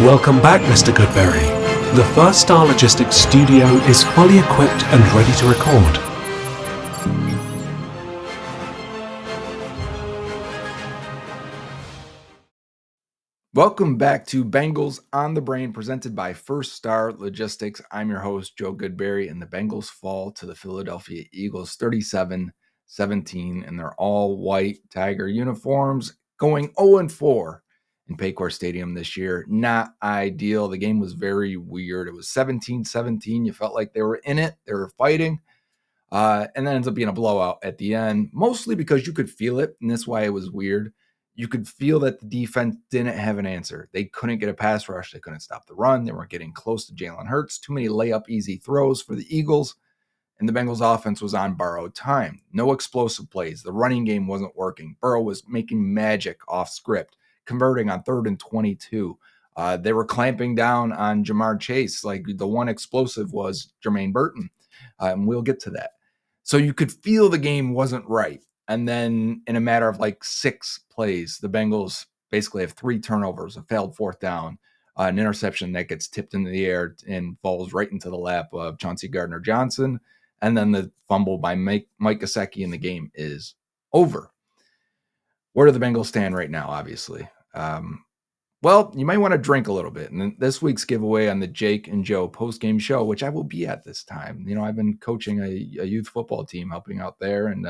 Welcome back, Mr. Goodberry. The First Star Logistics studio is fully equipped and ready to record. Welcome back to Bengals On The Brain, presented by First Star Logistics. I'm your host, Joe Goodberry, and the Bengals fall to the Philadelphia Eagles 37-17 in their all-white Tiger uniforms, going 0-4 in Paycor Stadium this year. Not ideal. The game was very weird. It was 17-17. You felt like they were in it. They were fighting. And then ends up being a blowout at the end, mostly because you could feel it, and that's why it was weird. You could feel that the defense didn't have an answer. They couldn't get a pass rush. They couldn't stop the run. They weren't getting close to Jalen Hurts. Too many layup easy throws for the Eagles. And the Bengals offense was on borrowed time. No explosive plays. The running game wasn't working. Burrow was making magic off script, converting on 3rd and 22. They were clamping down on Jamar Chase. Like, the one explosive was Jermaine Burton. And we'll get to that. So you could feel the game wasn't right. And then in a matter of like 6 plays, the Bengals basically have 3 turnovers, a failed 4th down, an interception that gets tipped into the air and falls right into the lap of Chauncey Gardner-Johnson, and then the fumble by Mike Gesicki, and the game is over. Where do the Bengals stand right now, obviously? Well, you might want to drink a little bit. And this week's giveaway on the Jake and Joe post-game show, which I will be at this time. You know, I've been coaching a youth football team, helping out there, and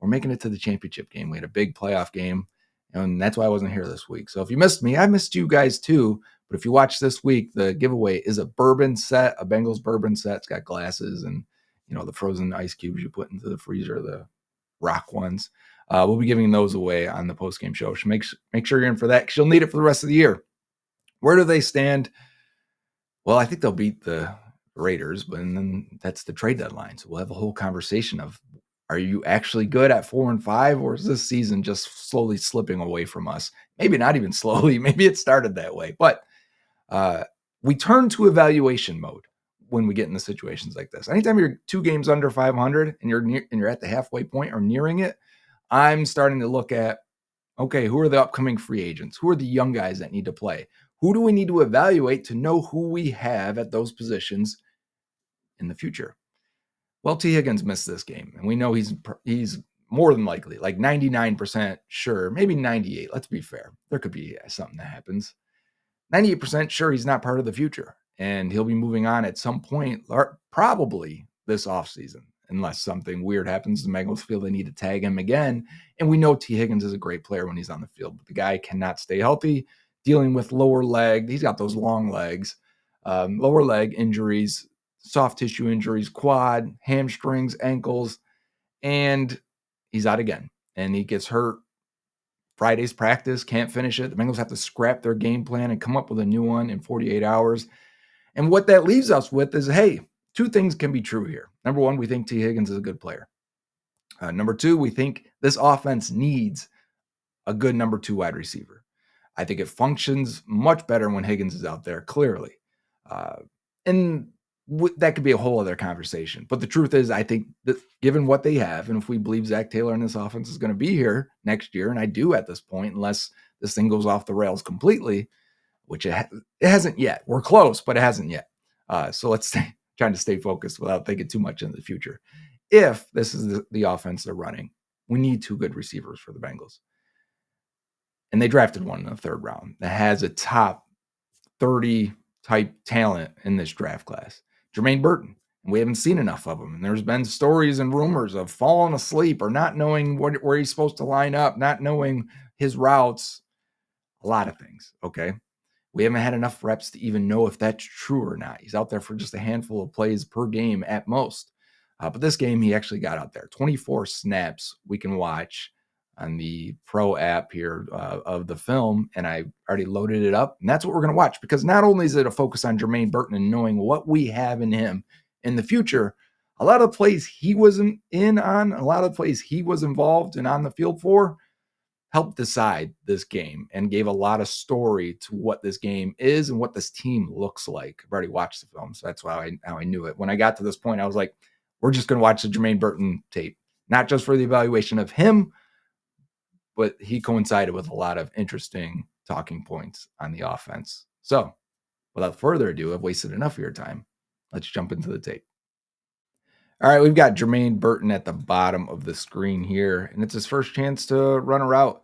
we're making it to the championship game. We had a big playoff game, and that's why I wasn't here this week. So if you missed me, I missed you guys too. But if you watch this week, the giveaway is a bourbon set, a Bengals bourbon set. It's got glasses and, you know, the frozen ice cubes you put into the freezer, the rock ones. We'll be giving those away on the post-game show. So make sure you're in for that, because you'll need it for the rest of the year. Where do they stand? Well, I think they'll beat the Raiders, but then that's the trade deadline. So we'll have a whole conversation of, are you actually good at 4-5, or is this season just slowly slipping away from us? Maybe not even slowly. Maybe it started that way. But we turn to evaluation mode when we get into situations like this. Anytime you're 2 games under 500 and you're at the halfway point or nearing it, I'm starting to look at, okay, who are the upcoming free agents? Who are the young guys that need to play? Who do we need to evaluate to know who we have at those positions in the future? Well, Tee Higgins missed this game, and we know he's more than likely, like 99% sure, maybe 98. Let's be fair. There could be something that happens. 98% sure he's not part of the future, and he'll be moving on at some point, probably this offseason, unless something weird happens. The Bengals feel they need to tag him again, and we know Tee Higgins is a great player when he's on the field, but the guy cannot stay healthy, dealing with lower leg. He's got those long legs, lower leg injuries, soft tissue injuries, quad, hamstrings, ankles, and he's out again, and he gets hurt Friday's practice, can't finish it. The Bengals have to scrap their game plan and come up with a new one in 48 hours. And what that leaves us with is, hey, 2 things can be true here. Number 1, we think Tee Higgins is a good player. Number 2, we think this offense needs a good number 2 wide receiver. I think it functions much better when Higgins is out there, clearly. And that could be a whole other conversation. But the truth is, I think that given what they have, and if we believe Zach Taylor and this offense is going to be here next year, and I do at this point, unless this thing goes off the rails completely, which it hasn't yet. We're close, but it hasn't yet. So let's trying to stay focused without thinking too much into the future. If this is the offense they're running, we need 2 good receivers for the Bengals. And they drafted one in the 3rd round that has a top 30 type talent in this draft class. Jermaine Burton. And we haven't seen enough of him. And there's been stories and rumors of falling asleep or not knowing where he's supposed to line up, not knowing his routes, a lot of things, okay? We haven't had enough reps to even know if that's true or not. He's out there for just a handful of plays per game at most. But this game, he actually got out there. 24 snaps we can watch on the Pro app here of the film, and I already loaded it up, and that's what we're going to watch, because not only is it a focus on Jermaine Burton and knowing what we have in him in the future, a lot of plays he wasn't in on, a lot of plays he was involved and on the field for, helped decide this game and gave a lot of story to what this game is and what this team looks like. I've already watched the film, so that's how I knew it. When I got to this point, I was like, we're just going to watch the Jermaine Burton tape, not just for the evaluation of him, but he coincided with a lot of interesting talking points on the offense. So without further ado, I've wasted enough of your time. Let's jump into the tape. All right, we've got Jermaine Burton at the bottom of the screen here, and it's his first chance to run a route.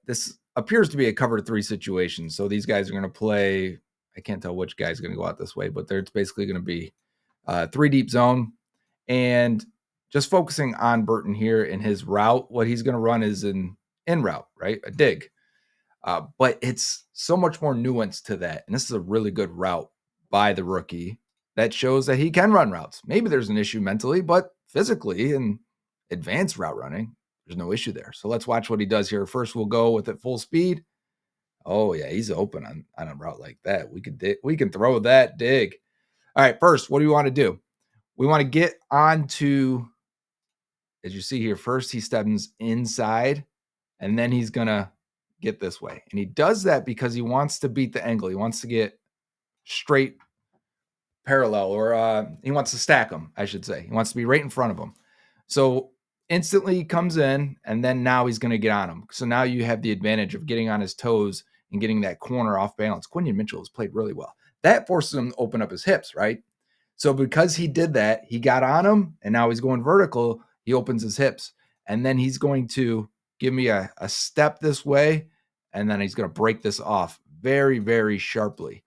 This appears to be a cover 3 situation. So these guys are going to play, I can't tell which guy's going to go out this way, but it's basically going to be 3 deep zone. And just focusing on Burton here in his route, what he's going to run is an in route, right? A dig. But it's so much more nuance to that. And this is a really good route by the rookie that shows that he can run routes. Maybe there's an issue mentally, but physically and advanced route running, there's no issue there. So let's watch what he does here. First, we'll go with it full speed. Oh, yeah, he's open on a route like that. We can throw that dig. All right, first, what do we want to do? We want to get onto, as you see here, first he steps inside, and then he's going to get this way. And he does that because he wants to beat the angle. He wants to get straight parallel, or he wants to stack them, I should say. He wants to be right in front of him. So instantly he comes in, and then now he's going to get on him. So now you have the advantage of getting on his toes and getting that corner off balance. Quinion Mitchell has played really well. That forces him to open up his hips, right? So because he did that, he got on him, and now he's going vertical. He opens his hips, and then he's going to give me a step this way, and then he's going to break this off very, very sharply.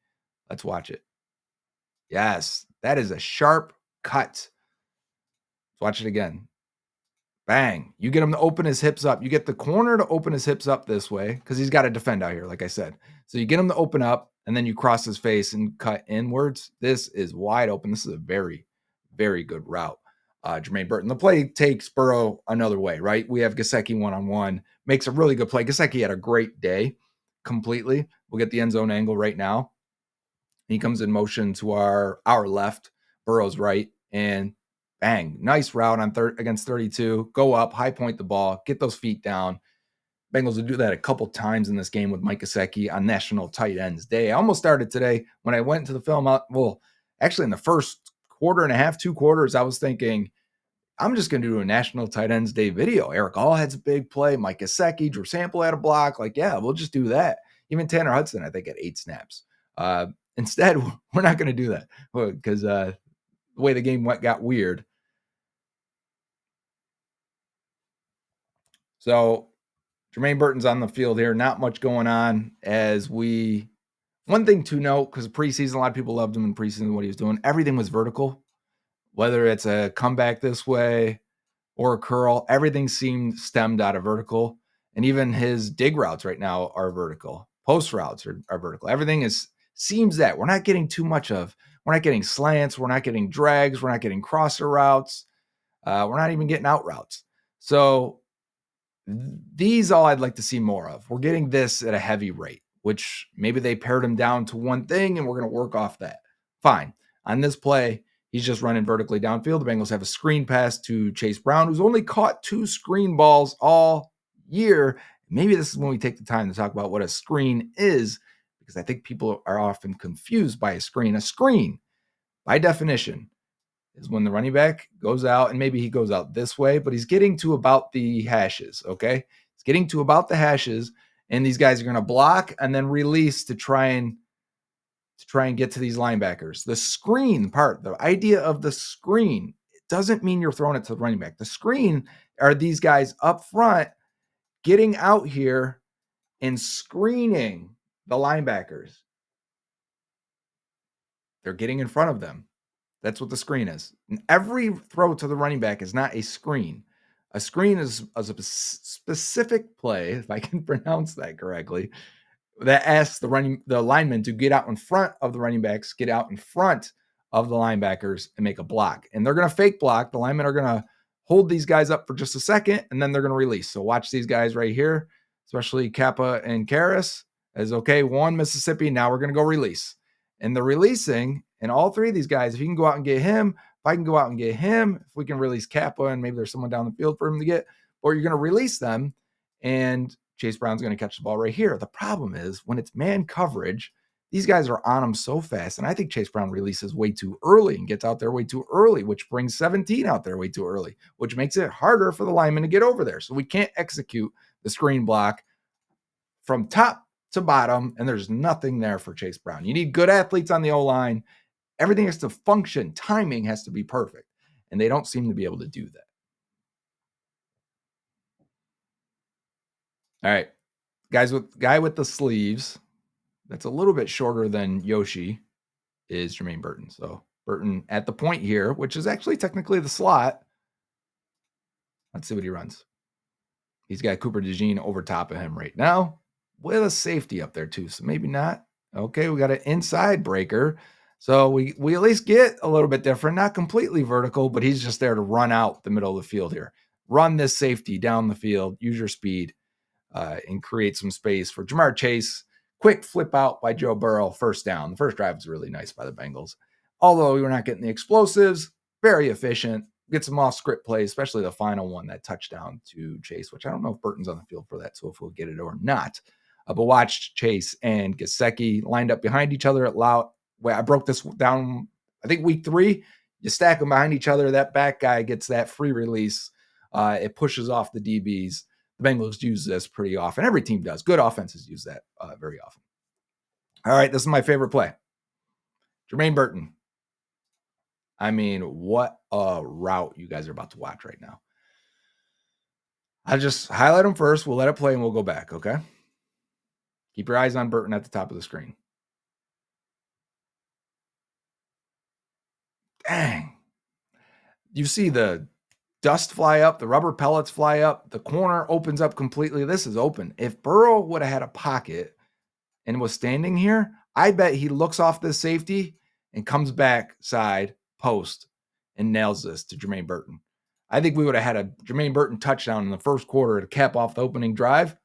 Let's watch it. Yes, that is a sharp cut. Let's watch it again. Bang. You get him to open his hips up. You get the corner to open his hips up this way because he's got to defend out here, like I said. So you get him to open up, and then you cross his face and cut inwards. This is wide open. This is a very, very good route. Jermaine Burton. The play takes Burrow another way, right? We have Gesicki one-on-one. Makes a really good play. Gesicki had a great day completely. We'll get the end zone angle right now. He comes in motion to our left, Burrow's right, and bang, nice route on against 32. Go up, high point the ball, get those feet down. Bengals will do that a couple times in this game with Mike Gesicki on National Tight Ends Day. I almost started today when I went into the film. Actually, in the first quarter and a half, 2 quarters, I was thinking, I'm just going to do a National Tight Ends Day video. Eric Allhead's a big play. Mike Gesicki, Drew Sample had a block. Like, yeah, we'll just do that. Even Tanner Hudson, I think, had 8 snaps. Instead, we're not going to do that because the way the game got weird. So Jermaine Burton's on the field here. Not much going on one thing to note, because preseason, a lot of people loved him in preseason, what he was doing. Everything was vertical, whether it's a comeback this way or a curl, everything seemed stemmed out of vertical. And even his dig routes right now are vertical. Post routes are vertical. Everything seems that we're not getting too much of. We're not getting slants. We're not getting drags. We're not getting crosser routes. We're not even getting out routes. So these all I'd like to see more of. We're getting this at a heavy rate, which maybe they pared him down to one thing and we're going to work off that. Fine. On this play, he's just running vertically downfield. The Bengals have a screen pass to Chase Brown, who's only caught 2 screen balls all year. Maybe this is when we take the time to talk about what a screen is, because I think people are often confused by a screen. A screen, by definition, is when the running back goes out, and maybe he goes out this way, but he's getting to about the hashes, okay? He's getting to about the hashes, and these guys are going to block and then release to try and get to these linebackers. The screen part, the idea of the screen, it doesn't mean you're throwing it to the running back. The screen are these guys up front getting out here and screening the linebackers. They're getting in front of them. That's what the screen is. And every throw to the running back is not a screen. A screen is a specific play, if I can pronounce that correctly, that asks the linemen to get out in front of the running backs, get out in front of the linebackers and make a block. And they're going to fake block. The linemen are going to hold these guys up for just a second, and then they're going to release. So watch these guys right here, especially Kappa and Karras, as okay, 1 Mississippi. Now we're going to go release. And the releasing, and all 3 of these guys, if you can go out and get him, if I can go out and get him, if we can release Kappa and maybe there's someone down the field for him to get, or you're going to release them, and Chase Brown's going to catch the ball right here. The problem is when it's man coverage, these guys are on him so fast. And I think Chase Brown releases way too early and gets out there way too early, which brings 17 out there way too early, which makes it harder for the lineman to get over there. So we can't execute the screen block from top to bottom, and there's nothing there for Chase Brown. You need good athletes on the O-line. Everything has to function. Timing has to be perfect, and they don't seem to be able to do that. All right, guy with the sleeves that's a little bit shorter than Yoshi is Jermaine Burton. So Burton at the point here, which is actually technically the slot. Let's see what he runs. He's got Cooper DeJean over top of him right now with a safety up there too. So maybe not. Okay, we got an inside breaker. So we at least get a little bit different, not completely vertical, but he's just there to run out the middle of the field here. Run this safety down the field, use your speed, and create some space for Jamar Chase. Quick flip out by Joe Burrow, first down. The first drive was really nice by the Bengals. Although we were not getting the explosives, very efficient. Get some off script plays, especially the final one, that touchdown to Chase, which I don't know if Burton's on the field for that, so if we'll get it or not. But watch Chase and Gesicki lined up behind each other at loud. I broke this down, I think week 3. You stack them behind each other. That back guy gets that free release. It pushes off the DBs. The Bengals use this pretty often. Every team does. Good offenses use that very often. All right, this is my favorite play. Jermaine Burton. I mean, what a route you guys are about to watch right now. I'll just highlight them first. We'll let it play and we'll go back, okay? Keep your eyes on Burton at the top of the screen. Dang. You see the dust fly up, the rubber pellets fly up, the corner opens up completely. This is open. If Burrow would have had a pocket and was standing here, I bet he looks off this safety and comes back side post and nails this to Jermaine Burton. I think we would have had a Jermaine Burton touchdown in the first quarter to cap off the opening drive.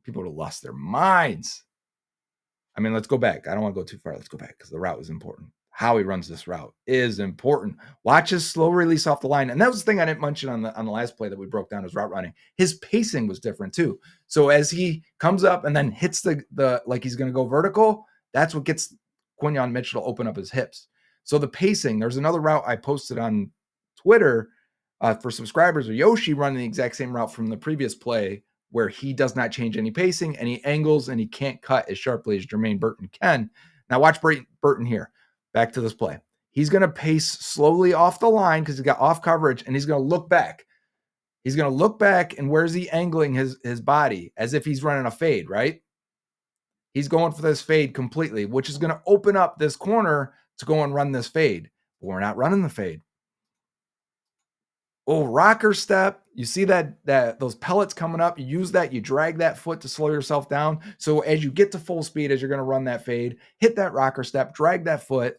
People would have lost their minds. I mean, let's go back. I don't want to go too far. Let's go back because the route is important. How he runs this route is important. Watch his slow release off the line. And that was the thing I didn't mention on the last play that we broke down, his route running. His pacing was different too. So as he comes up and then hits the like he's going to go vertical, that's what gets Quinyon Mitchell to open up his hips. So the pacing, there's another route I posted on Twitter for subscribers of Yoshi running the exact same route from the previous play where he does not change any pacing, any angles, and he can't cut as sharply as Jermaine Burton can. Now watch Burton here. Back to this play. He's going to pace slowly off the line because he's got off coverage, and he's going to look back. He's going to look back, and where's he angling his body? As if he's running a fade, right? He's going for this fade completely, which is going to open up this corner to go and run this fade. But we're not running the fade. Oh, rocker step. You see that those pellets coming up. You use that. You drag that foot to slow yourself down. So as you get to full speed, as you're going to run that fade, hit that rocker step, drag that foot,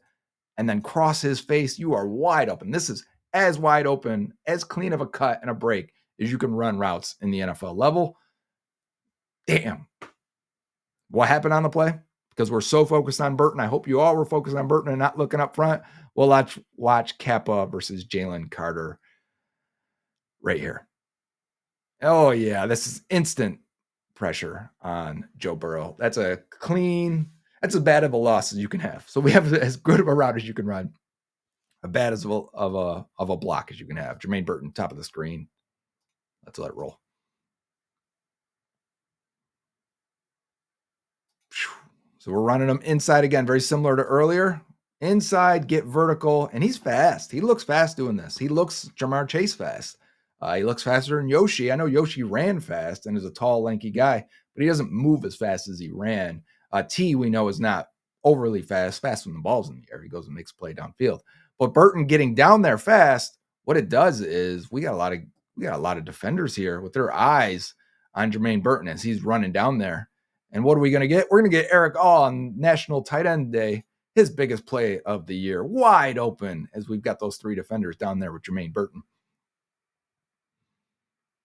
and then cross his face. You are wide open. This is as wide open, as clean of a cut and a break as you can run routes in the NFL level. Damn. What happened on the play? Because we're so focused on Burton. I hope you all were focused on Burton and not looking up front. Well, let's watch Kappa versus Jalen Carter right here. Oh, yeah. This is instant pressure on Joe Burrow. That's as bad of a loss as you can have. So we have as good of a route as you can run. A bad as of a block as you can have. Jermaine Burton, top of the screen. Let's let it roll. So we're running him inside again, very similar to earlier. Inside, get vertical, and he's fast. He looks fast doing this. He looks Jamar Chase fast. He looks faster than Yoshi. I know Yoshi ran fast and is a tall, lanky guy, but he doesn't move as fast as he ran. Tee, we know, is not overly fast when the ball's in the air. He goes and makes a play downfield. But Burton getting down there fast, what it does is we got a lot of defenders here with their eyes on Jermaine Burton as he's running down there. And what are we going to get? We're going to get Eric All on National Tight End Day, his biggest play of the year, wide open as we've got those 3 defenders down there with Jermaine Burton.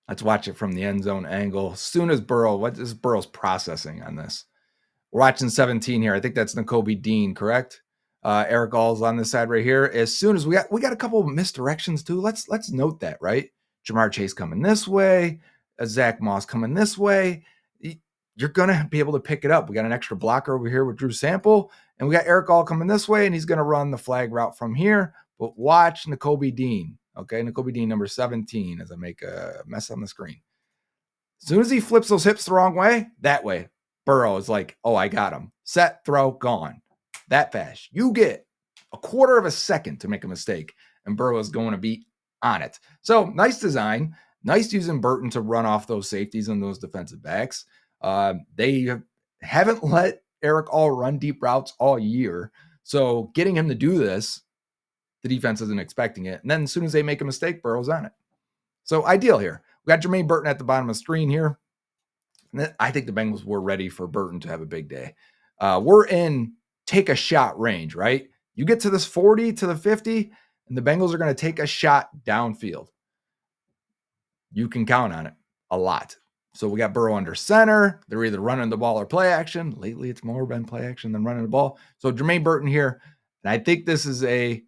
Let's watch it from the end zone angle. As soon as what is Burrow's processing on this? We're watching 17 here. I think that's Nakobe Dean, correct? Eric All's on this side right here. As soon as we got a couple of misdirections too. Let's note that, right? Jamar Chase coming this way, Zach Moss coming this way. You're gonna be able to pick it up. We got an extra blocker over here with Drew Sample, and we got Eric All coming this way, and he's gonna run the flag route from here. But watch Nakobe Dean. Okay, Nakobe Dean, number 17, as I make a mess on the screen. As soon as he flips those hips the wrong way, that way, Burrow is like, oh, I got him. Set, throw, gone. That fast. You get a quarter of a second to make a mistake, and Burrow is going to be on it. So nice design. Nice using Burton to run off those safeties and those defensive backs. They haven't let Eric All run deep routes all year. So getting him to do this, the defense isn't expecting it. And then as soon as they make a mistake, Burrow's on it. So ideal here. We got Jermaine Burton at the bottom of the screen here. And I think the Bengals were ready for Burton to have a big day. We're in take a shot range, right? You get to this 40 to the 50, and the Bengals are going to take a shot downfield. You can count on it a lot. So we got Burrow under center. They're either running the ball or play action. Lately, it's more been play action than running the ball. So Jermaine Burton here. And I think this is a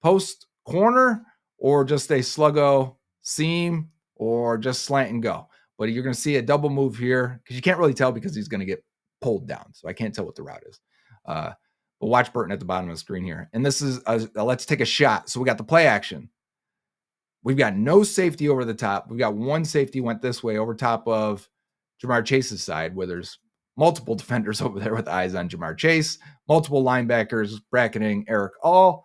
post corner or just a sluggo seam or just slant and go. But you're going to see a double move here because you can't really tell because he's going to get pulled down. So I can't tell what the route is. But watch Burton at the bottom of the screen here. And this is a let's take a shot. So we got the play action. We've got no safety over the top. We've got one safety went this way over top of Jamar Chase's side, where there's multiple defenders over there with eyes on Jamar Chase, multiple linebackers bracketing Eric All.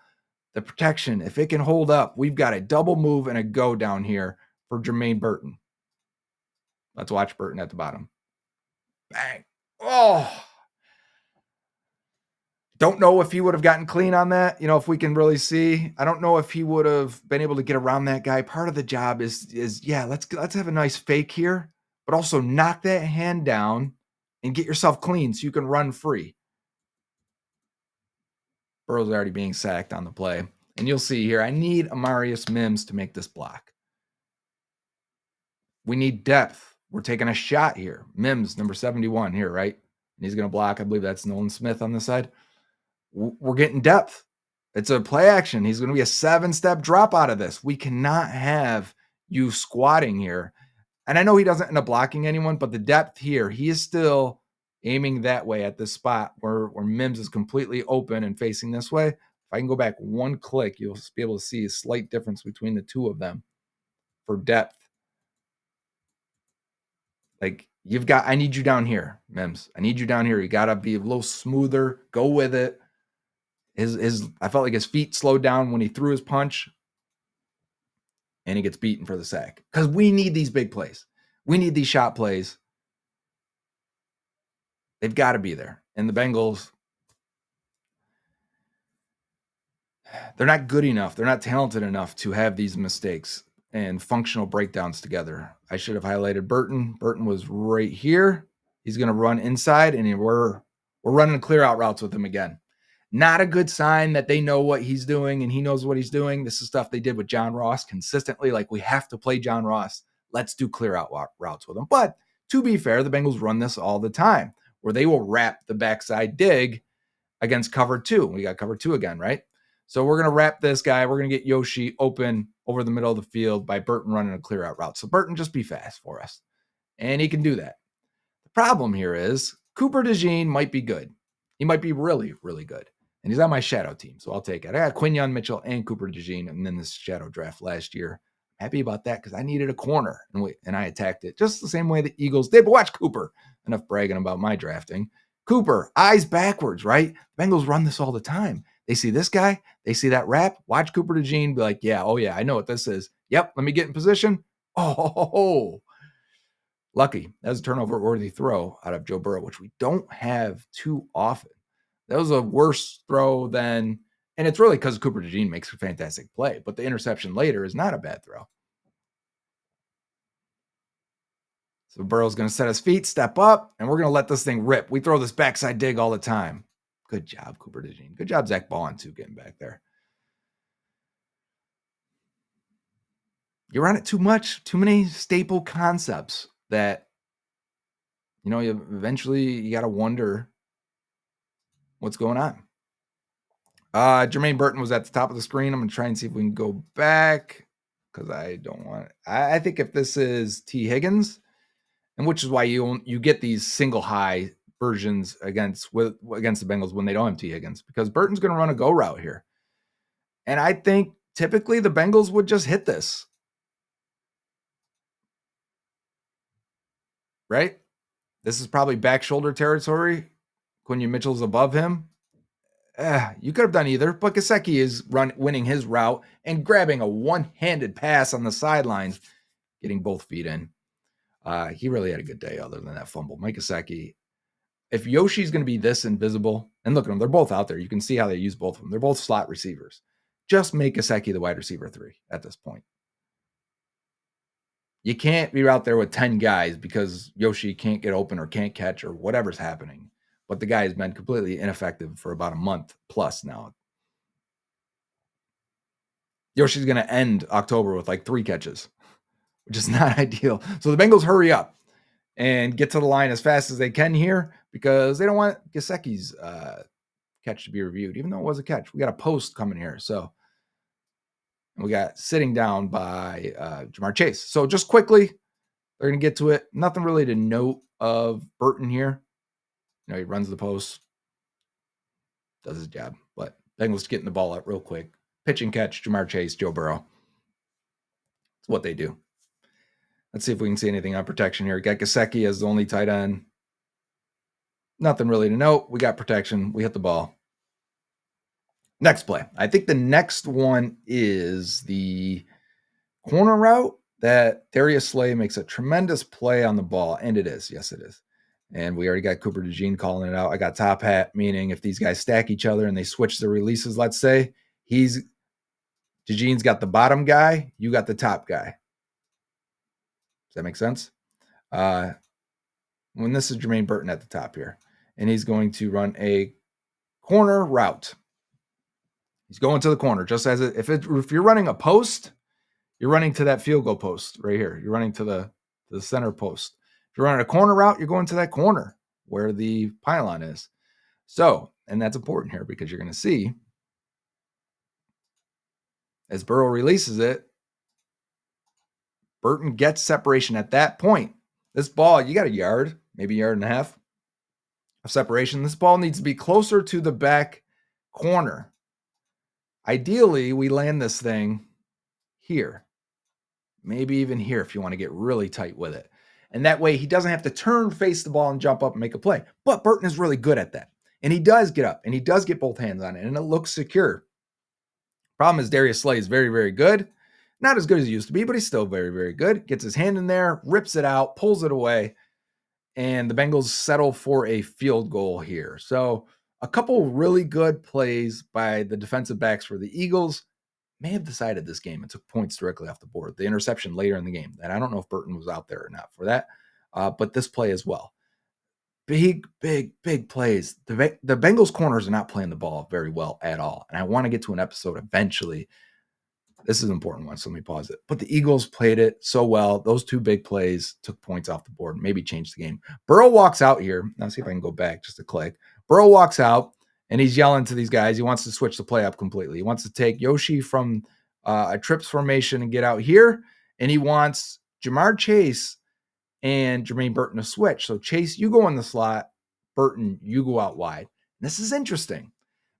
The protection, if it can hold up, we've got a double move and a go down here for Jermaine Burton. Let's watch Burton at the bottom. Bang. Oh. Don't know if he would have gotten clean on that. If we can really see, I don't know if he would have been able to get around that guy. Part of the job is yeah, let's have a nice fake here, but also knock that hand down and get yourself clean so you can run free. Burrow's already being sacked on the play. And you'll see here, I need Amarius Mims to make this block. We need depth. We're taking a shot here. Mims, number 71 here, right? And he's going to block. I believe that's Nolan Smith on the side. We're getting depth. It's a play action. He's going to be a 7-step drop out of this. We cannot have you squatting here. And I know he doesn't end up blocking anyone, but the depth here, he is still aiming that way at this spot where Mims is completely open and facing this way. If I can go back one click, you'll be able to see a slight difference between the two of them for depth. Like I need you down here, Mims. I need you down here. You got to be a little smoother. Go with it. I felt like his feet slowed down when he threw his punch and he gets beaten for the sack because we need these big plays. We need these shot plays. They've got to be there. And the Bengals, they're not good enough. They're not talented enough to have these mistakes and functional breakdowns together. I should have highlighted Burton. Burton was right here. He's going to run inside, and we're running clear out routes with him again. Not a good sign that they know what he's doing and he knows what he's doing. This is stuff they did with John Ross consistently. Like, we have to play John Ross. Let's do clear out routes with him. But to be fair, the Bengals run this all the time where they will wrap the backside dig against cover 2. We got cover 2 again, right? So we're going to wrap this guy. We're going to get Yoshi open over the middle of the field by Burton running a clear out route. So Burton, just be fast for us. And he can do that. The problem here is Cooper DeJean might be good. He might be really, really good. And he's on my shadow team, so I'll take it. I got Quinyon Mitchell and Cooper DeJean and then this shadow draft last year. Happy about that because I needed a corner, and I attacked it just the same way the Eagles did. But watch Cooper. Enough bragging about my drafting. Cooper, eyes backwards, right? Bengals run this all the time. They see this guy. They see that wrap. Watch Cooper DeJean be like, yeah, oh yeah, I know what this is. Yep, let me get in position. Oh, lucky. That was a turnover-worthy throw out of Joe Burrow, which we don't have too often. That was a worse throw than, and it's really because Cooper DeJean makes a fantastic play, but the interception later is not a bad throw. So Burrow's going to set his feet, step up, and we're going to let this thing rip. We throw this backside dig all the time. Good job, Cooper DeJean. Good job, Zach Ballin, too, getting back there. You run it too much, too many staple concepts that, eventually you got to wonder what's going on. Jermaine Burton was at the top of the screen. I'm going to try and see if we can go back because I don't want it. I think if this is Tee Higgins, and which is why you get these single high versions against the Bengals when they don't have Tee Higgins, because Burton's going to run a go route here. And I think typically the Bengals would just hit this. Right? This is probably back shoulder territory. Quinion Mitchell's above him. You could have done either, but Gesicki is winning his route and grabbing a one-handed pass on the sidelines, getting both feet in. He really had a good day other than that fumble. Mike Gesicki, if Yoshi's going to be this invisible, and look at them, they're both out there. You can see how they use both of them. They're both slot receivers. Just make Gesicki the wide receiver 3 at this point. You can't be out there with 10 guys because Yoshi can't get open or can't catch or whatever's happening. But the guy has been completely ineffective for about a month plus now. Yoshi's going to end October with like 3 catches, which is not ideal. So the Bengals hurry up and get to the line as fast as they can here because they don't want Gesicki's catch to be reviewed, even though it was a catch. We got a post coming here. So we got sitting down by Ja'Marr Chase. So just quickly, they're going to get to it. Nothing really to note of Burton here. You know, he runs the post, does his job. But Bengals getting the ball up real quick. Pitch and catch, Ja'Marr Chase, Joe Burrow. That's what they do. Let's see if we can see anything on protection here. We got Gesicki as the only tight end. Nothing really to note. We got protection. We hit the ball. Next play. I think the next one is the corner route that Darius Slay makes a tremendous play on the ball. And it is. Yes, it is. And we already got Cooper DeJean calling it out. I got top hat, meaning if these guys stack each other and they switch the releases, let's say, DeJean's got the bottom guy, you got the top guy. Does that make sense? When this is Jermaine Burton at the top here, and he's going to run a corner route. He's going to the corner, just as if you're running a post, you're running to that field goal post right here. You're running to the center post. If you're running a corner route, you're going to that corner where the pylon is. So, and that's important here because you're going to see as Burrow releases it, Burton gets separation at that point. This ball, you got a yard, maybe a yard and a half of separation. This ball needs to be closer to the back corner. Ideally, we land this thing here. Maybe even here if you want to get really tight with it. And that way he doesn't have to turn, face the ball, and jump up and make a play. But Burton is really good at that. And he does get up, and he does get both hands on it, and it looks secure. Problem is Darius Slay is very, very good. Not as good as he used to be, but he's still very, very good. Gets his hand in there, rips it out, pulls it away, and the Bengals settle for a field goal here. So a couple really good plays by the defensive backs for the Eagles may have decided this game and took points directly off the board. The interception later in the game, and I don't know if Burton was out there or not for that, but this play as well. Big, big, big plays. The Bengals corners are not playing the ball very well at all, and I want to get to an episode eventually. This is an important one, so let me pause it. But the Eagles played it so well. Those 2 big plays took points off the board, maybe changed the game. Burrow walks out here. Now see if I can go back just a click. Burrow walks out, and he's yelling to these guys. He wants to switch the play up completely. He wants to take Yoshi from a trips formation and get out here, and he wants Ja'Marr Chase and Jermaine Burton to switch. So Chase, you go in the slot. Burton, you go out wide. And this is interesting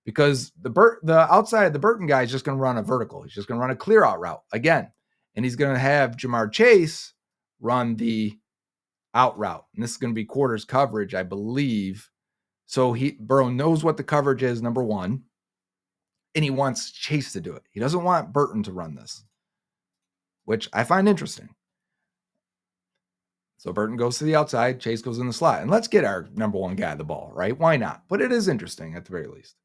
because the outside of the Burton guy is just going to run a vertical. He's just going to run a clear out route again. And he's going to have Ja'Marr Chase run the out route. And this is going to be quarters coverage, I believe. So Burrow knows what the coverage is, number one, and he wants Chase to do it. He doesn't want Burton to run this, which I find interesting. So Burton goes to the outside, Chase goes in the slot. And let's get our number one guy the ball, right? Why not? But it is interesting at the very least.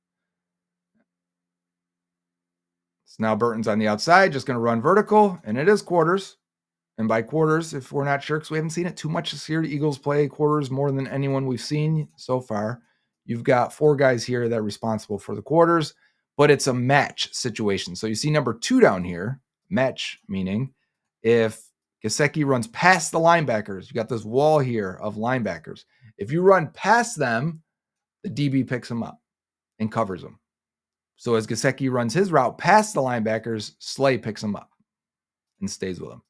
So now Burton's on the outside, just going to run vertical, and it is quarters. And by quarters, if we're not sure, because we haven't seen it too much this year, the Eagles play quarters more than anyone we've seen so far. You've got 4 guys here that are responsible for the quarters, but it's a match situation. So you see number 2 down here, match, meaning if Gesicki runs past the linebackers, you got this wall here of linebackers. If you run past them, the DB picks them up and covers them. So as Gesicki runs his route past the linebackers, Slay picks him up and stays with him.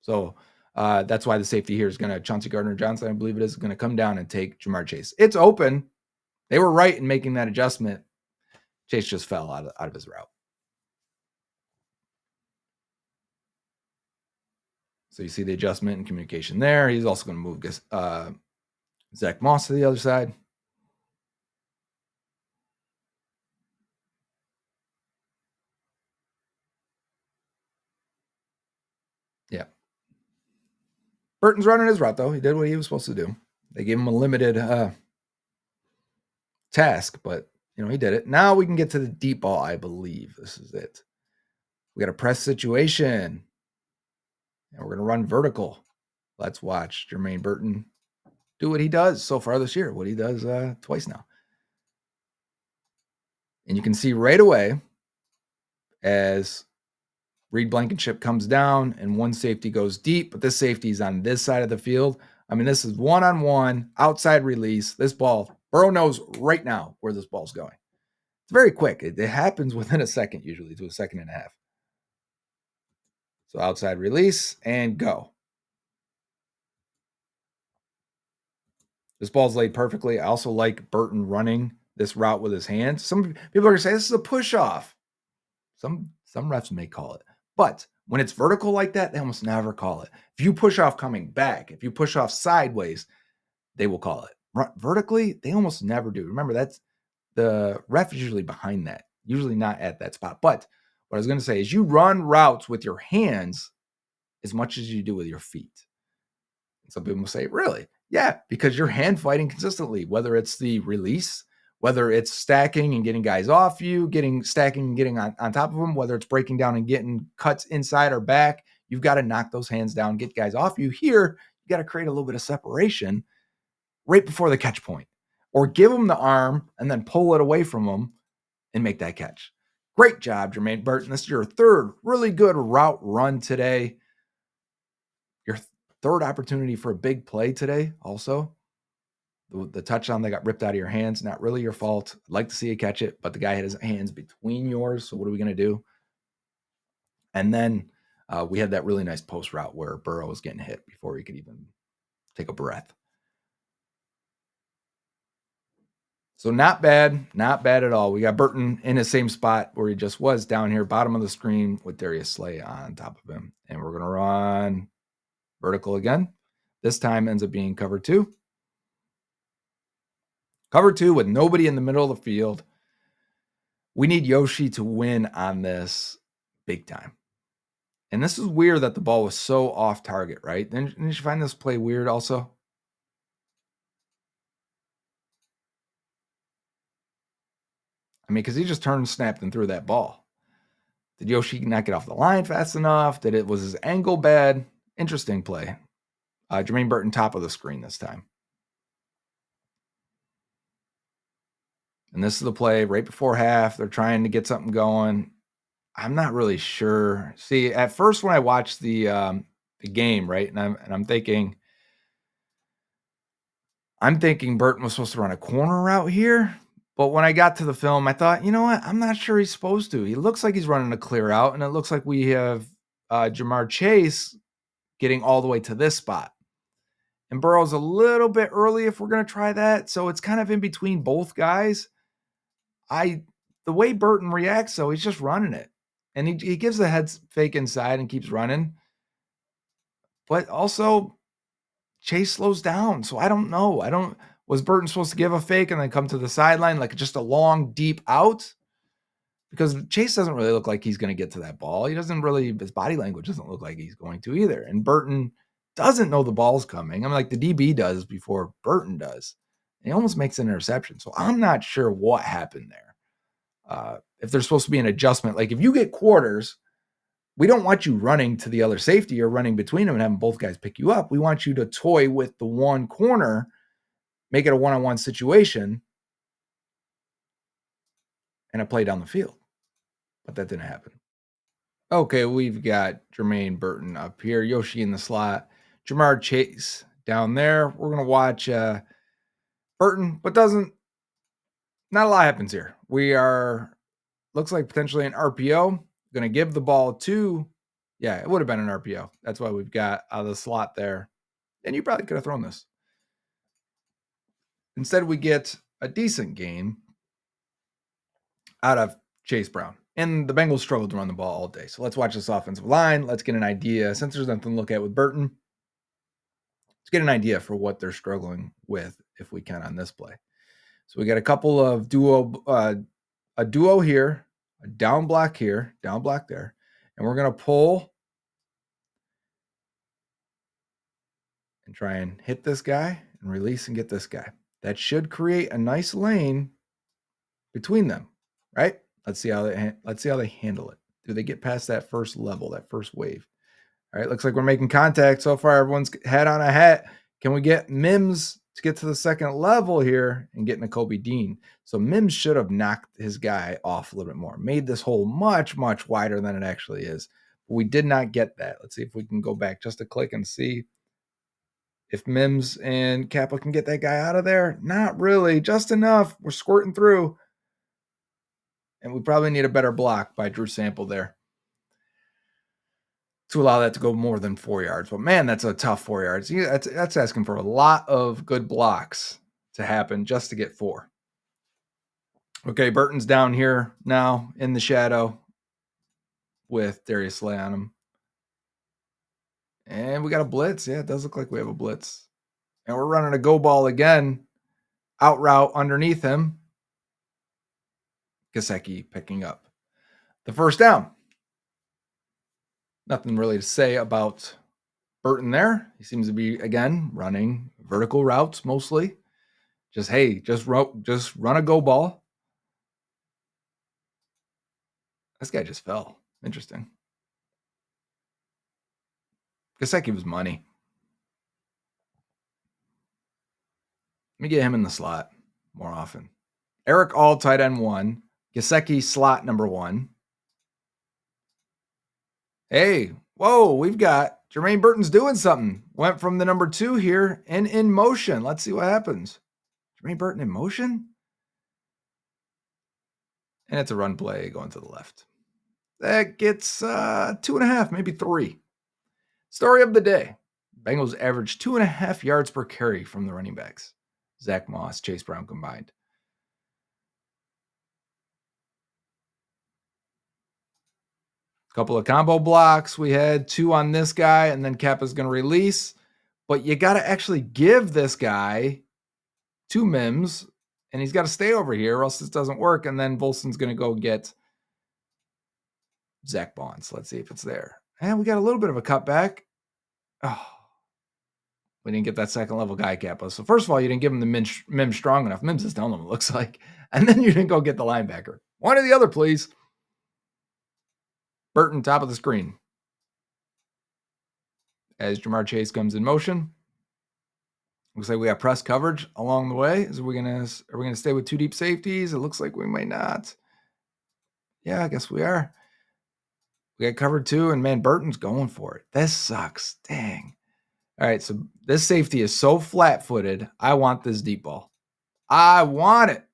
So that's why the safety here is going to, Chauncey Gardner-Johnson, I believe it is, going to come down and take Ja'Marr Chase. It's open. They were right in making that adjustment. Chase just fell out of his route. So you see the adjustment and communication there. He's also going to move Zach Moss to the other side. Yeah. Burton's running his route, though. He did what he was supposed to do. They gave him a limited task, but he did it. Now we can get to the deep ball, I believe. This is it. We got a press situation, and we're going to run vertical. Let's watch Jermaine Burton do what he does so far this year, what he does twice now. And you can see right away as Reed Blankenship comes down and one safety goes deep, but this safety is on this side of the field. I mean, this is one-on-one, outside release. This ball, Burrow knows right now where this ball's going. It's very quick. It happens within a second, usually to a second and a half. So outside release and go. This ball's laid perfectly. I also like Burton running this route with his hands. Some people are going to say this is a push-off. Some refs may call it. But when it's vertical like that, they almost never call it. If you push off coming back, if you push off sideways, they will call it. Vertically, they almost never do. Remember, that's the ref is usually behind that, usually not at that spot. But what I was going to say is you run routes with your hands as much as you do with your feet. And some people will say, really? Yeah, because you're hand fighting consistently, whether it's the release, whether it's stacking and getting guys off you, stacking and getting on top of them, whether it's breaking down and getting cuts inside or back, you've got to knock those hands down, get guys off you. Here, you got to create a little bit of separation right before the catch point, or give them the arm and then pull it away from them and make that catch. Great job, Jermaine Burton. This is your third really good route run today. Your third opportunity for a big play today also. The touchdown that got ripped out of your hands, not really your fault. I'd like to see you catch it, but the guy had his hands between yours. So what are we going to do? And then we had that really nice post route where Burrow was getting hit before he could even take a breath. So not bad at all. We got Burton in the same spot where he just was down here, bottom of the screen with Darius Slay on top of him. And we're going to run vertical again. This time ends up being cover two. Cover two with nobody in the middle of the field. We need Yoshi to win on this big time. And this is weird that the ball was so off target, right? Didn't you find this play weird also? I mean, because he just turned, snapped, and threw that ball. Did Yoshi not get off the line fast enough? Was his angle bad? Interesting play. Jermaine Burton top of the screen this time. And this is the play right before half. They're trying to get something going. I'm not really sure. See, at first when I watched the game, right, and I'm thinking Burton was supposed to run a corner route here. But when I got to the film, I thought, you know what? I'm not sure he's supposed to. He looks like he's running a clear out, and it looks like we have Jamar Chase getting all the way to this spot. And Burrow's a little bit early if we're going to try that. So it's kind of in between both guys. The way Burton reacts, though, he's just running it. And he gives the head fake inside and keeps running. But also, Chase slows down. So I don't know. Was Burton supposed to give a fake and then come to the sideline, like just a long, deep out? Because Chase doesn't really look like he's going to get to that ball. His body language doesn't look like he's going to either. And Burton doesn't know the ball's coming. I mean, like the DB does before Burton does. He almost makes an interception. So I'm not sure what happened there. If there's supposed to be an adjustment, like if you get quarters, we don't want you running to the other safety or running between them and having both guys pick you up. We want you to toy with the one corner, make it a one-on-one situation, and a play down the field. But that didn't happen. Okay, we've got Jermaine Burton up here, Yoshi in the slot, Jamar Chase down there. We're going to watch Burton, but not a lot happens here. Looks like potentially an RPO. Going to give the ball to, it would have been an RPO. That's why we've got the slot there. And you probably could have thrown this. Instead, we get a decent game out of Chase Brown. And the Bengals struggled to run the ball all day. So let's watch this offensive line. Let's get an idea. Since there's nothing to look at with Burton, let's get an idea for what they're struggling with if we can on this play. So we got a couple of a duo here, a down block here, down block there, and we're going to pull and try and hit this guy and release and get this guy. That should create a nice lane between them, right? Let's see how they handle it. Do they get past that first level, that first wave? All right, looks like we're making contact so far. Everyone's head on a hat. Can we get Mims to get to the second level here and get Nakobe Dean? So Mims should have knocked his guy off a little bit more, made this hole much, much wider than it actually is. But we did not get that. Let's see if we can go back just a click and see if Mims and Kappa can get that guy out of there. Not really, just enough. We're squirting through. And we probably need a better block by Drew Sample there to allow that to go more than 4 yards. But man, that's a tough 4 yards. That's asking for a lot of good blocks to happen just to get 4. Okay, Burton's down here now in the shadow with Darius Slay on him. And we got a blitz. Yeah, it does look like we have a blitz. And we're running a go ball again. Out route underneath him. Gesicki picking up the first down. Nothing really to say about Burton there. He seems to be, again, running vertical routes mostly. Just run a go ball. This guy just fell. Interesting. Gesicki was money. Let me get him in the slot more often. Eric All, tight end 1. Gesicki, slot number 1. Hey, whoa, we've got Jermaine Burton's doing something. Went from the number 2 here and in motion. Let's see what happens. Jermaine Burton in motion? And it's a run play going to the left. That gets 2.5, maybe 3. Story of the day. Bengals averaged 2.5 yards per carry from the running backs. Zach Moss, Chase Brown combined. Couple of combo blocks. We had 2 on this guy, and then Kappa's going to release. But you got to actually give this guy 2 Mims, and he's got to stay over here or else this doesn't work. And then Volson's going to go get Zach Bonds. Let's see if it's there. And we got a little bit of a cutback. Oh, we didn't get that second level guy, Kappa. So first of all, you didn't give him the Mims strong enough. Mims is down, it looks like. And then you didn't go get the linebacker. One or the other, please. Burton, top of the screen. As Jamar Chase comes in motion. Looks like we got press coverage along the way. Are we gonna stay with 2 deep safeties? It looks like we might not. Yeah, I guess we are. We got covered 2, and man, Burton's going for it. This sucks. Dang. All right, so this safety is so flat-footed. I want this deep ball. I want it.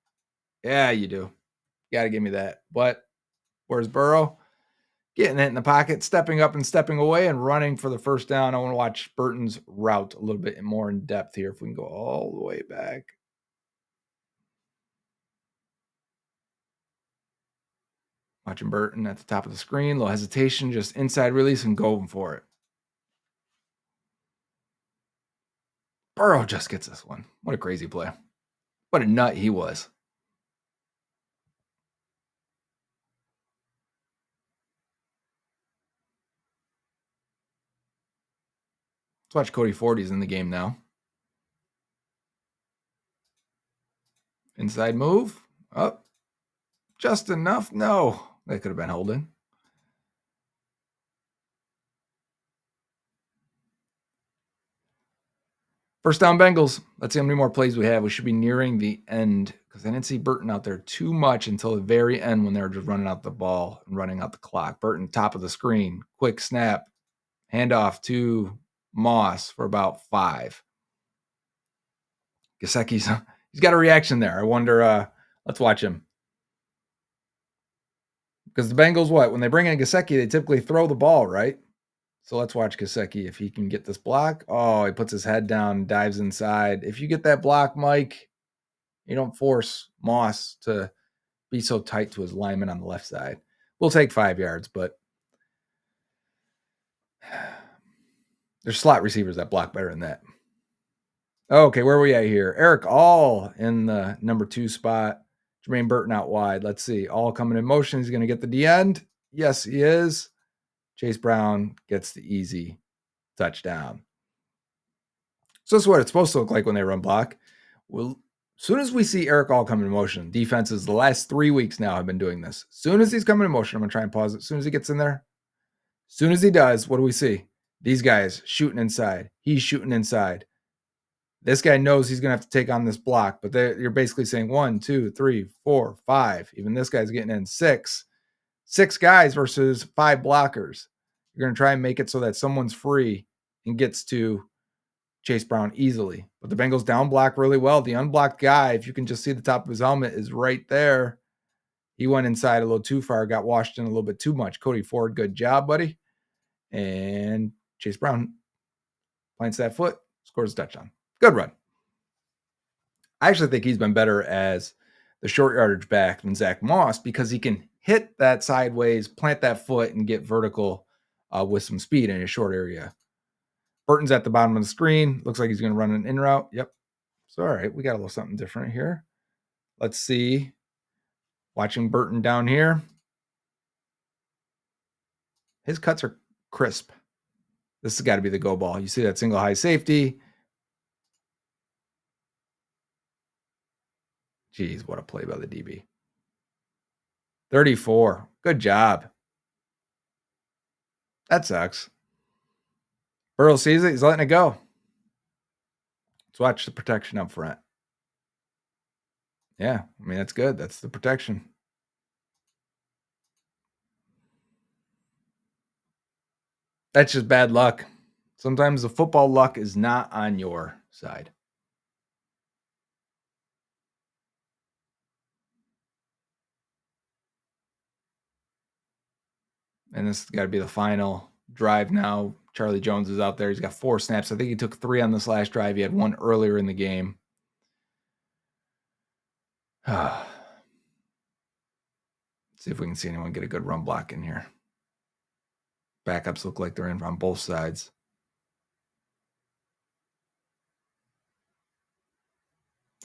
Yeah, you do. You got to give me that. But where's Burrow? Getting it in the pocket, stepping up and stepping away and running for the first down. I want to watch Burton's route a little bit more in depth here if we can go all the way back. Watching Burton at the top of the screen. Little hesitation, just inside release and going for it. Burrow just gets this one. What a crazy play. What a nut he was. Let's watch Cody Fordy's in the game now. Inside move. Up. Just enough. No. That could have been holding. First down Bengals. Let's see how many more plays we have. We should be nearing the end because I didn't see Burton out there too much until the very end when they were just running out the ball and running out the clock. Burton, top of the screen. Quick snap. Handoff to Moss for about 5. Gesicki's he's got a reaction there. I wonder, let's watch him. Because the Bengals, when they bring in Gesicki, they typically throw the ball, right? So let's watch Gesicki if he can get this block. Oh, he puts his head down, dives inside. If you get that block, Mike, you don't force Moss to be so tight to his lineman on the left side. We'll take 5 yards, but there's slot receivers that block better than that. Okay, where are we at here? Eric All in the number 2 spot. Jermaine Burton out wide. Let's see. All coming in motion. He's going to get to the end. Yes, he is. Chase Brown gets the easy touchdown. So this is what it's supposed to look like when they run block. Well, as soon as we see Eric All come in motion, defenses the last 3 weeks now have been doing this. As soon as he's coming in motion, I'm going to try and pause it. As soon as he gets in there, as soon as he does, what do we see? These guys shooting inside. He's shooting inside. This guy knows he's going to have to take on this block, but you're basically saying 1, 2, 3, 4, 5. Even this guy's getting in 6. 6 guys versus 5 blockers. You're going to try and make it so that someone's free and gets to Chase Brown easily. But the Bengals down block really well. The unblocked guy, if you can just see the top of his helmet, is right there. He went inside a little too far, got washed in a little bit too much. Cody Ford, good job, buddy. And Chase Brown plants that foot, scores a touchdown. Good run. I actually think he's been better as the short yardage back than Zach Moss because he can hit that sideways, plant that foot, and get vertical with some speed in a short area. Burton's at the bottom of the screen. Looks like he's going to run an in route. Yep. So, all right, we got a little something different here. Let's see. Watching Burton down here. His cuts are crisp. This has got to be the go ball. You see that single high safety. Jeez, what a play by the DB. 34. Good job. That sucks. Burrow sees it. He's letting it go. Let's watch the protection up front. Yeah, I mean, that's good. That's the protection. That's just bad luck. Sometimes the football luck is not on your side. And this has got to be the final drive now. Charlie Jones is out there. He's got 4 snaps. I think he took 3 on this last drive. He had 1 earlier in the game. See if we can see anyone get a good run block in here. Backups look like they're in on both sides.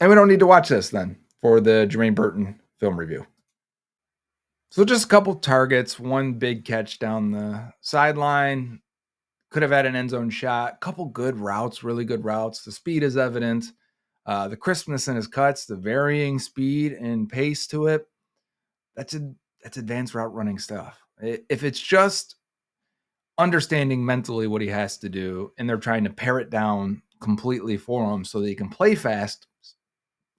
And we don't need to watch this then for the Jermaine Burton film review. So just a couple targets, 1 big catch down the sideline. Could have had an end zone shot. Couple good routes, really good routes. The speed is evident. The crispness in his cuts, the varying speed and pace to it. That's advanced route running stuff. If it's just understanding mentally what he has to do and they're trying to pare it down completely for him so that he can play fast,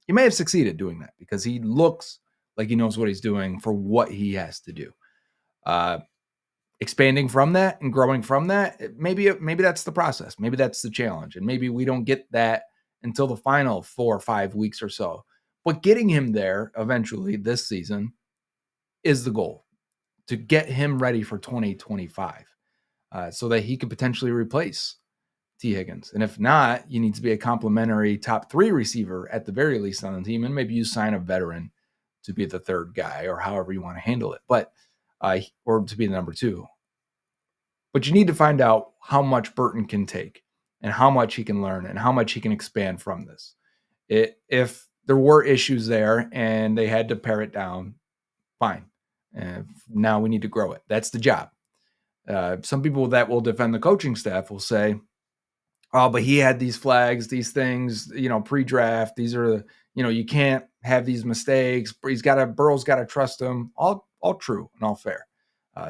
he may have succeeded doing that because he looks like he knows what he's doing for what he has to do. Expanding from that and growing from that, maybe that's the process. Maybe that's the challenge. And maybe we don't get that until the final 4 or 5 weeks or so. But getting him there eventually this season is the goal, to get him ready for 2025 so that he could potentially replace Tee Higgins. And if not, you need to be a complimentary top 3 receiver at the very least on the team. And maybe you sign a veteran to be the 3rd guy or however you want to handle it. But or to be the number 2. But you need to find out how much Burton can take and how much he can learn and how much he can expand from this. If there were issues there and they had to pare it down, fine. Now we need to grow it. That's the job. Some people that will defend the coaching staff will say, oh, but he had these flags, these things, pre-draft. These are, you can't have these mistakes. Burrow's got to trust him. All true and all fair.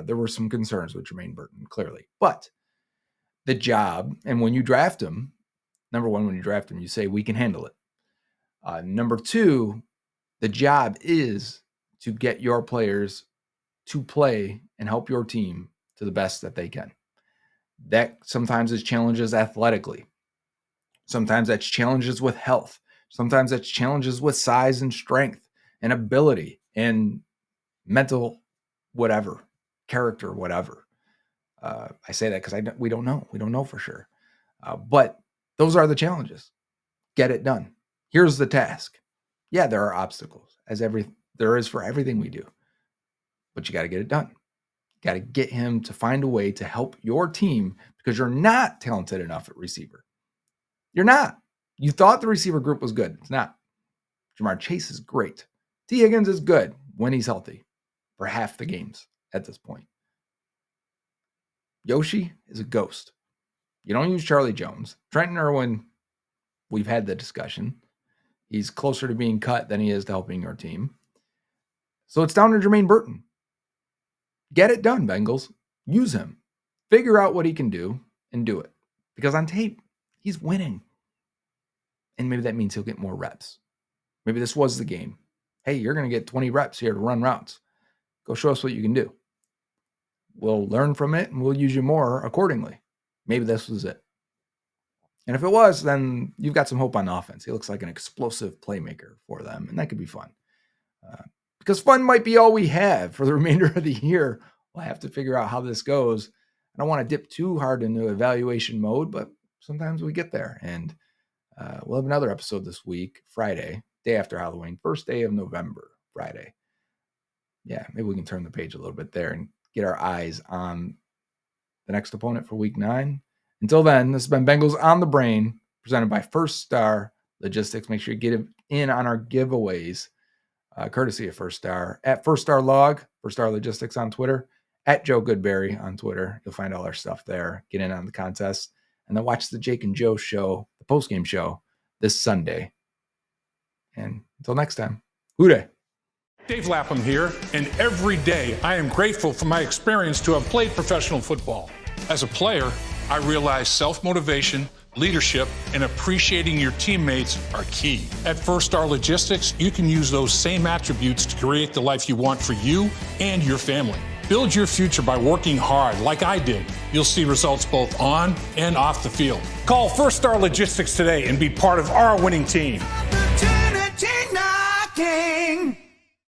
There were some concerns with Jermaine Burton, clearly. But the job, and when you draft him, number 1, when you draft him, you say, we can handle it. Number 2, the job is to get your players to play and help your team to the best that they can. That sometimes is challenges athletically. Sometimes that's challenges with health. Sometimes that's challenges with size and strength and ability and mental whatever, character, whatever. I say that because we don't know. We don't know for sure. But those are the challenges. Get it done. Here's the task. Yeah, there are obstacles, as there is for everything we do. But you got to get it done. You got to get him to find a way to help your team because you're not talented enough at receiver. You're not. You thought the receiver group was good. It's not. Jamar Chase is great. Tee Higgins is good when he's healthy for half the games at this point. Yoshi is a ghost. You don't use Charlie Jones. Trenton Irwin, we've had the discussion. He's closer to being cut than he is to helping your team. So it's down to Jermaine Burton. Get it done, Bengals. Use him. Figure out what he can do and do it. Because on tape, he's winning. And maybe that means he'll get more reps. Maybe this was the game. Hey, you're going to get 20 reps here to run routes. Go show us what you can do. We'll learn from it and we'll use you more accordingly. Maybe this was it. And if it was, then you've got some hope on offense. He looks like an explosive playmaker for them, and that could be fun. Because fun might be all we have for the remainder of the year. We'll have to figure out how this goes. I don't want to dip too hard into evaluation mode, but sometimes we get there. And we'll have another episode this week, Friday, day after Halloween, first day of November, Friday. Yeah, maybe we can turn the page a little bit there and get our eyes on the next opponent for week 9. Until then, this has been Bengals on the Brain, presented by First Star Logistics. Make sure you get in on our giveaways, courtesy of First Star, at First Star Log, First Star Logistics on Twitter, at Joe Goodberry on Twitter. You'll find all our stuff there. Get in on the contest, and then watch the Jake and Joe show, the postgame show, this Sunday. And until next time, Hooday. Dave Lapham here, and every day I am grateful for my experience to have played professional football. As a player, I realize self-motivation, leadership, and appreciating your teammates are key. At First Star Logistics, you can use those same attributes to create the life you want for you and your family. Build your future by working hard like I did. You'll see results both on and off the field. Call First Star Logistics today and be part of our winning team. Opportunity knocking.